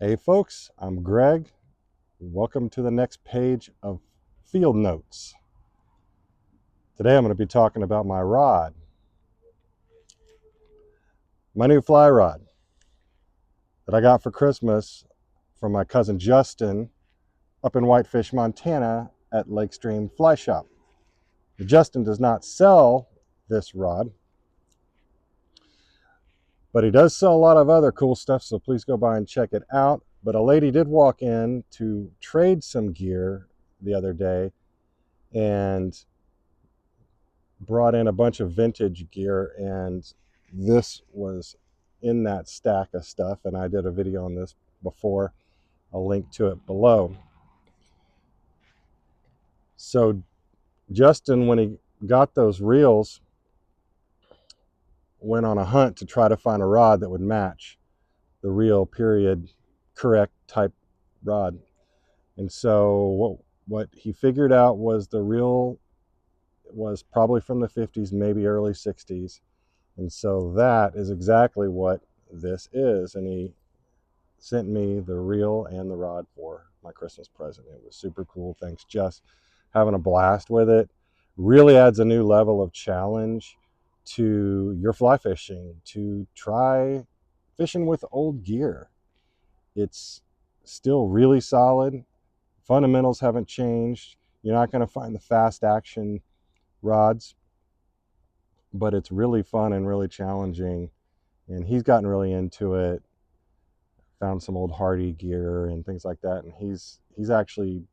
Hey folks, I'm Greg. Welcome to the next page of Field Notes. Today I'm going to be talking about my rod, my new fly rod that I got for Christmas from my cousin Justin up in Whitefish, Montana at Lake Stream Fly Shop. Justin does not sell this rod, but he does sell a lot of other cool stuff, so please go by and check it out. But a lady did walk in to trade some gear the other day and brought in a bunch of vintage gear, and this was in that stack of stuff, and I did a video on this before. I'll link to it below. So Justin, when he got those reels, went on a hunt to try to find a rod that would match the reel period correct type rod. And so what he figured out was the reel was probably from the 50s, maybe early 60s. And so that is exactly what this is. And he sent me the reel and the rod for my Christmas present. It was super cool. Thanks, Just. Having a blast with it. Really adds a new level of challenge to your fly fishing, to try fishing with old gear. It's still really solid. Fundamentals haven't changed. You're not going to find the fast action rods, but it's really fun and really challenging. And he's gotten really into it. Found some old Hardy gear and things like that, and he's actually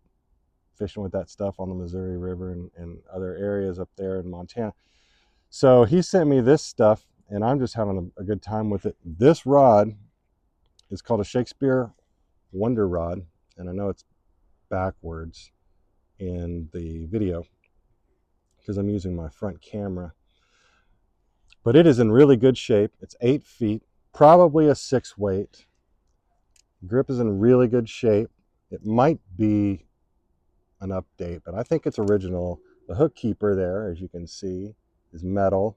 fishing with that stuff on the Missouri River and other areas up there in Montana. So he sent me this stuff, and I'm just having a good time with it. This rod is called a Shakespeare Wonder Rod, and I know it's backwards in the video because I'm using my front camera, but it is in really good shape. It's 8 feet, probably a 6 weight. Grip is in really good shape. It might be an update, but I think it's original. The hook keeper there, as you can see, is metal,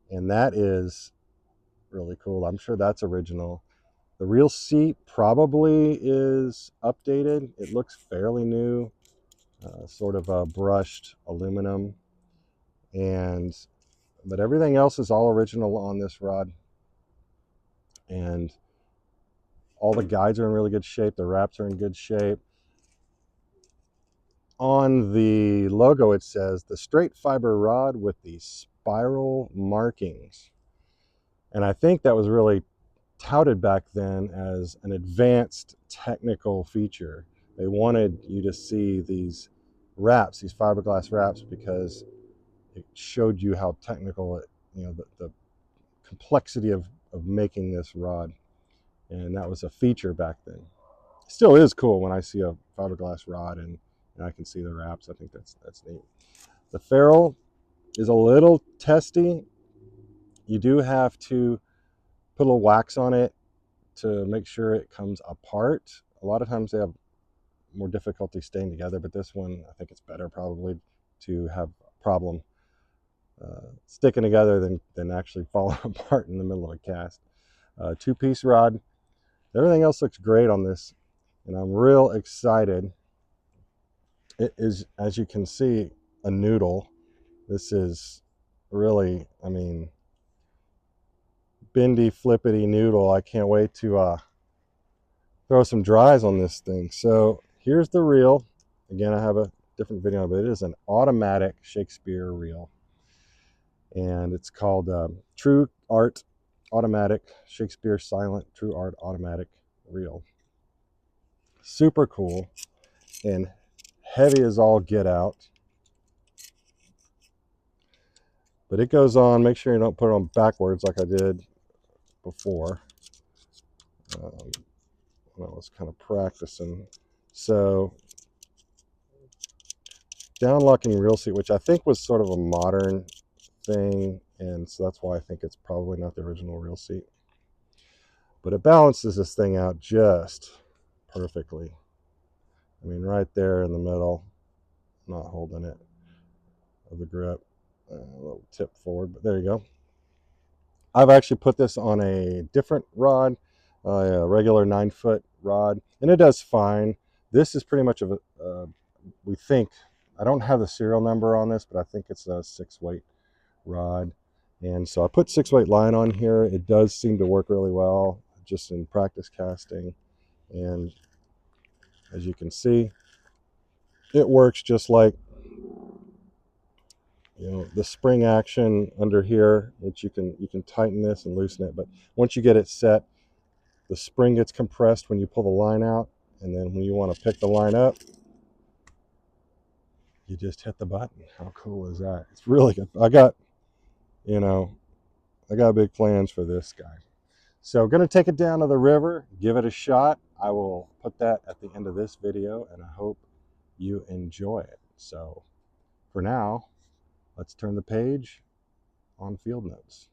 and that is really cool. I'm sure that's original. The reel seat probably is updated. It looks fairly new, sort of a brushed aluminum, but everything else is all original on this rod. And all the guides are in really good shape. The wraps are in good shape. On the logo, it says the straight fiber rod with the spiral markings. And I think that was really touted back then as an advanced technical feature. They wanted you to see these wraps, these fiberglass wraps, because it showed you how technical it, the complexity of making this rod. And that was a feature back then. Still is cool when I see a fiberglass rod and I can see the wraps. I think that's neat. The ferrule is a little testy. You do have to put a little wax on it to make sure it comes apart. A lot of times they have more difficulty staying together, but this one, I think it's better probably to have a problem sticking together than actually falling apart in the middle of a cast. 2-piece rod. Everything else looks great on this, and I'm real excited. It is, as you can see, a noodle. This is really, bendy, flippity noodle. I can't wait to throw some dries on this thing. So here's the reel. Again, I have a different video, but it is an automatic Shakespeare reel. And it's called True Art Automatic Shakespeare Silent True Art Automatic Reel. Super cool and heavy as all get out. But it goes on. Make sure you don't put it on backwards like I did before when I was kind of practicing. So down locking reel seat, which I think was sort of a modern thing, and so that's why I think it's probably not the original reel seat. But it balances this thing out just perfectly. Right there in the middle, not holding it of the grip. A little tip forward, but there you go. I've actually put this on a different rod, a regular 9-foot rod, and it does fine. This is pretty much of a, we think, I don't have the serial number on this, but I think it's a 6-weight rod. And so I put 6-weight line on here. It does seem to work really well just in practice casting. And as you can see, it works just like, the spring action under here, which you can tighten this and loosen it. But once you get it set, the spring gets compressed when you pull the line out, and then when you want to pick the line up, you just hit the button. How cool is that? It's really good. I got big plans for this guy. So going to take it down to the river, give it a shot. I will put that at the end of this video, and I hope you enjoy it. So for now, let's turn the page on field notes.